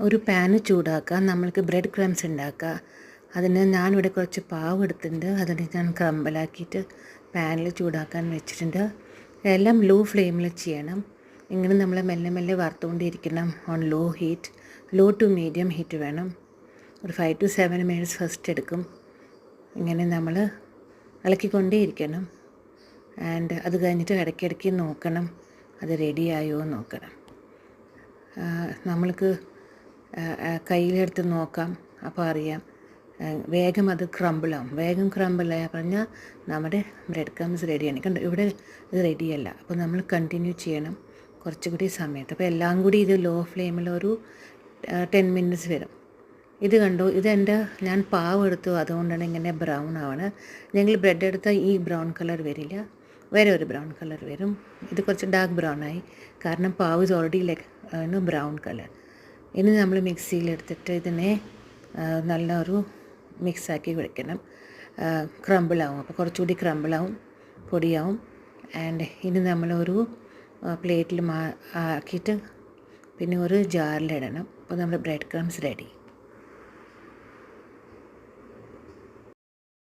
ഒരു പാന് ചൂടാക്കുക. നമ്മൾക്ക് bread crumbs ഉണ്ടാക്കുക. അതിന് ഞാനിവിടെ കുറച്ച് പാവ് എടുത്തിട്ടുണ്ട്. അതിന് ഞാൻ ക്രംബലാക്കിയിട്ട് പാനിൽ ചൂടാക്കാൻ വെച്ചിട്ടുണ്ട്. എല്ലാം ലോ ഫ്ലെയിമിൽ ചെയ്യണം. ഇങ്ങനെ നമ്മൾ മെല്ലെ മെല്ലെ വറുത്തുകൊണ്ടിരിക്കണം. On low heat, low to medium heat വേണം. ഒരു 5 to 7 minutes ഫസ്റ്റ് എടുക്കും. ഇങ്ങനെ നമ്മൾ ഇളക്കിക്കൊണ്ടേയിരിക്കണം. ആൻഡ് അത് കഴിഞ്ഞിട്ട് ഇടയ്ക്കിടയ്ക്ക് നോക്കണം അത് റെഡിയായോ എന്ന് നോക്കണം. നമ്മൾക്ക് കയ്യിലെടുത്ത് നോക്കാം. അപ്പോൾ അറിയാം വേഗം അത് ക്രംബിളാവും. വേഗം ക്രംബിളായി പറഞ്ഞാൽ നമ്മുടെ ബ്രെഡ് ക്രംസ് റെഡിയാണ്. കണ്ടോ ഇവിടെ ഇത് റെഡിയല്ല. അപ്പോൾ നമ്മൾ കണ്ടിന്യൂ ചെയ്യണം കുറച്ചുകൂടി സമയത്ത്. അപ്പോൾ എല്ലാം കൂടി ഇത് ലോ ഫ്ലെയിമിൽ ഒരു 10 minutes വരും. ഇത് കണ്ടോ, ഞാൻ പാവ് എടുത്തു, അതുകൊണ്ടാണ് ഇങ്ങനെ ബ്രൗൺ ആവണത്. ഞങ്ങൾ ബ്രെഡ് എടുത്താൽ ഈ ബ്രൗൺ കളർ വരില്ല, വേറെ ഒരു ബ്രൗൺ കളർ വരും. ഇത് കുറച്ച് ഡാർക്ക് ബ്രൗൺ ആയി, കാരണം pav is already like brown colour. ഇനി നമ്മൾ മിക്സിയിലെടുത്തിട്ട് ഇതിനെ നല്ലൊരു മിക്സാക്കി വെക്കണം. ക്രംബിളാവും, അപ്പോൾ കുറച്ചുകൂടി ക്രംബിളാവും, പൊടിയാവും. ആൻഡ് ഇനി നമ്മളൊരു പ്ലേറ്റിൽ ആക്കിയിട്ട് പിന്നെ ഒരു ജാറിലിടണം. അപ്പോൾ നമ്മുടെ ബ്രെഡ് ക്രംസ് റെഡി.